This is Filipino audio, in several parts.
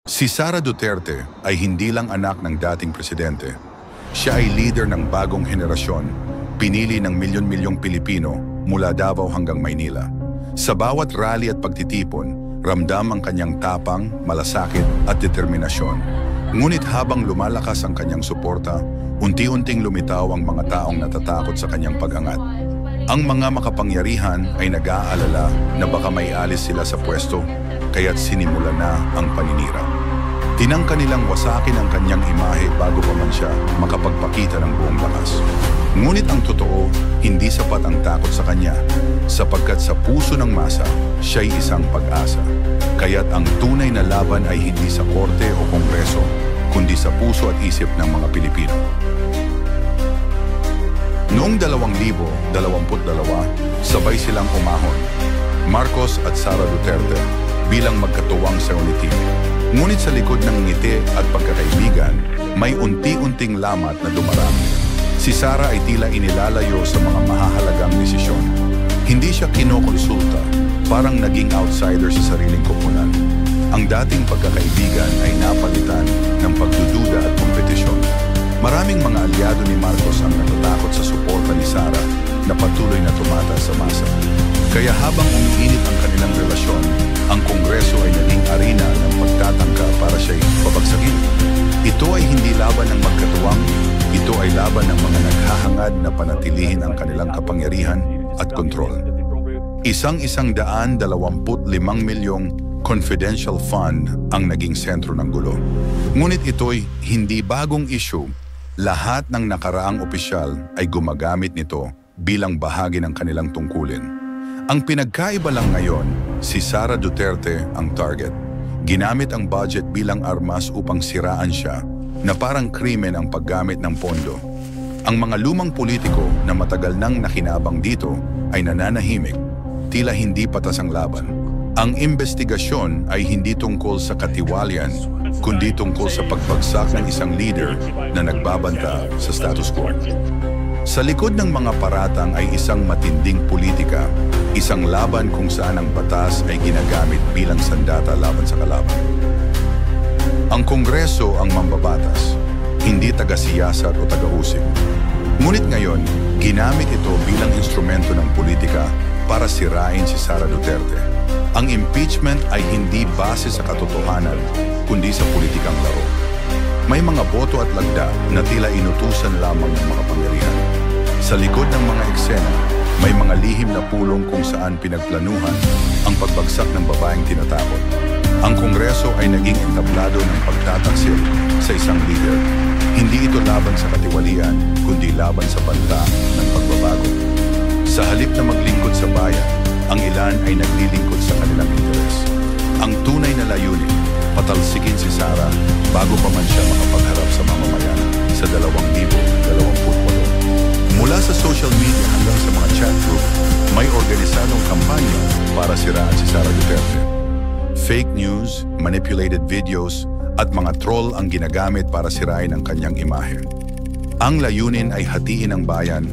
Si Sara Duterte ay hindi lang anak ng dating presidente. Siya ay leader ng bagong henerasyon, pinili ng milyon-milyong Pilipino mula Davao hanggang Maynila. Sa bawat rally at pagtitipon, ramdam ang kanyang tapang, malasakit at determinasyon. Ngunit habang lumalakas ang kanyang suporta, unti-unting lumitaw ang mga taong natatakot sa kanyang pag-angat. Ang mga makapangyarihan ay nag-aalala na baka maialis sila sa pwesto, kaya't sinimula na ang paninira. Tinangka nilang wasakin ang kanyang imahe bago pa man siya makapagpakita ng buong lakas. Ngunit ang totoo, hindi sapat ang takot sa kanya, sapagkat sa puso ng masa, siya'y isang pag-asa. Kaya't ang tunay na laban ay hindi sa korte o kongreso, kundi sa puso at isip ng mga Pilipino. Noong 2022, sabay silang umahon, Marcos at Sara Duterte, bilang magkatuwang seonitin. Ngunit sa likod ng ngiti at pagkakaibigan, may unti-unting lamat na dumarami. Si Sara ay tila inilalayo sa mga mahahalagang desisyon. Hindi siya kinokonsulta, parang naging outsider sa sariling koponan. Ang dating pagkakaibigan ay napalitan ng pagdududa at kompetisyon. Maraming mga aliado ni Marcos ang natatakot sa suporta ni Sara na patuloy na tumataas sa masa. Kaya habang umiinit ang kanilang relasyon, ang Kongreso ay naging arena ng pagtatangka para siya'y pabagsakin. Ito ay hindi laban ng magkatuwang, ito ay laban ng mga naghahangad na panatilihin ang kanilang kapangyarihan at kontrol. 125 milyong confidential fund ang naging sentro ng gulo. Ngunit ito'y hindi bagong issue. Lahat ng nakaraang opisyal ay gumagamit nito bilang bahagi ng kanilang tungkulin. Ang pinagkaiba lang ngayon, si Sara Duterte ang target. Ginamit ang budget bilang armas upang siraan siya, na parang krimen ang paggamit ng pondo. Ang mga lumang politiko na matagal nang nakinabang dito ay nananahimik, tila hindi patas ang laban. Ang investigasyon ay hindi tungkol sa katiwalian, kundi tungkol sa pagbagsak ng isang leader na nagbabanta sa status quo. Sa likod ng mga paratang ay isang matinding politika, isang laban kung saan ang batas ay ginagamit bilang sandata laban sa kalaban. Ang Kongreso ang mambabatas, hindi taga-siyasat o taga-usig. Ngunit ngayon, ginamit ito bilang instrumento ng politika para sirain si Sara Duterte. Ang impeachment ay hindi base sa katotohanan, kundi sa politikang laro. May mga boto at lagda na tila inutusan lamang ng mga pangyarihan. Sa likod ng mga eksena, may mga lihim na pulong kung saan pinagplanuhan ang pagbagsak ng babaeng tinatakot. Ang Kongreso ay naging entablado ng pagtataksil sa isang leader. Hindi ito laban sa katiwalian, kundi laban sa banta ng pagbabago. Sa halip na maglingkod sa bayan, ang ilan ay naglilingkod sa kanilang interes. Ang tunay na layunin, patalsikin si Sara bago pa man siya makapagharap sa mamamayan sa 2028. Mula sa social media hanggang sa mga chat group, may organisadong kampanya para siraan si Sara Duterte. Fake news, manipulated videos, at mga troll ang ginagamit para sirain ang kanyang imahe. Ang layunin ay hatiin ang bayan,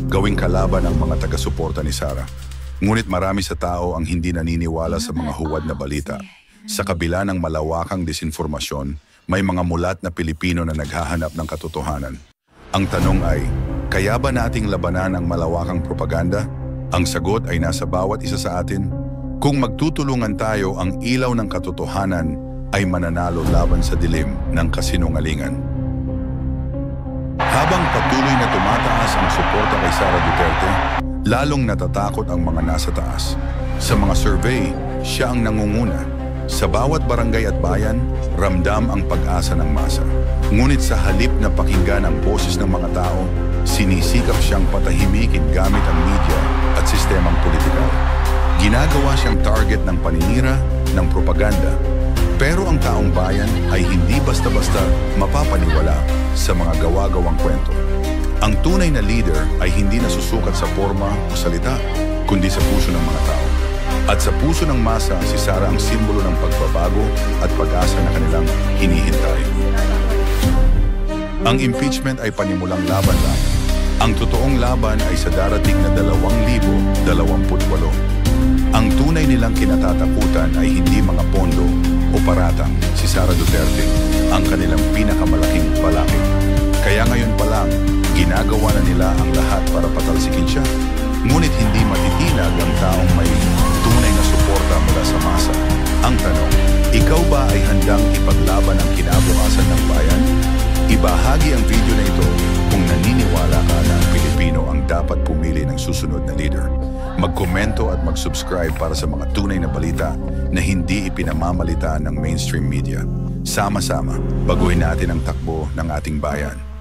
gawing kalaban ang mga taga-suporta ni Sara. Ngunit marami sa tao ang hindi naniniwala sa mga huwad na balita. Sa kabila ng malawakang disinformasyon, may mga mulat na Pilipino na naghahanap ng katotohanan. Ang tanong ay, kaya ba nating labanan ang malawakang propaganda? Ang sagot ay nasa bawat isa sa atin. Kung magtutulungan tayo, ang ilaw ng katotohanan ay mananalo laban sa dilim ng kasinungalingan. Habang patuloy na tumataas ang suporta kay Sara Duterte, lalong natatakot ang mga nasa taas. Sa mga survey, siya ang nangunguna. Sa bawat barangay at bayan, ramdam ang pag-asa ng masa. Ngunit sa halip na pakinggan ang boses ng mga tao, sinisikap siyang patahimikin gamit ang media at sistemang politikal. Ginagawa siyang target ng paninira, ng propaganda. Pero ang taong bayan ay hindi basta-basta mapapaniwala sa mga gawa-gawang kwento. Ang tunay na leader ay hindi nasusukat sa forma o salita, kundi sa puso ng mga tao. At sa puso ng masa, si Sara ang simbolo ng pagbabago at pag-asa na kanilang hinihintay. Ang impeachment ay panimulang laban lang. Ang totoong laban ay sa darating na 2028. Ang tunay nilang kinatatakutan ay hindi mga pondo o paratang, si Sara Duterte, ang kanilang pinakamalaking balakid. Kaya ngayon pa lang, ginagawa na nila ang lahat para patalsikin siya. Ngunit hindi matitinag ang taong may tunay na suporta mula sa masa. Ang tanong, ikaw ba ay handang ipaglaban ang kinabukasan ng bayan? Ibahagi ang video na ito kung naniniwala ka na ang Pilipino ang dapat pumili ng susunod na leader. Magkomento at mag-subscribe para sa mga tunay na balita na hindi ipinamamalitaan ng mainstream media. Sama-sama, baguhin natin ang takbo ng ating bayan.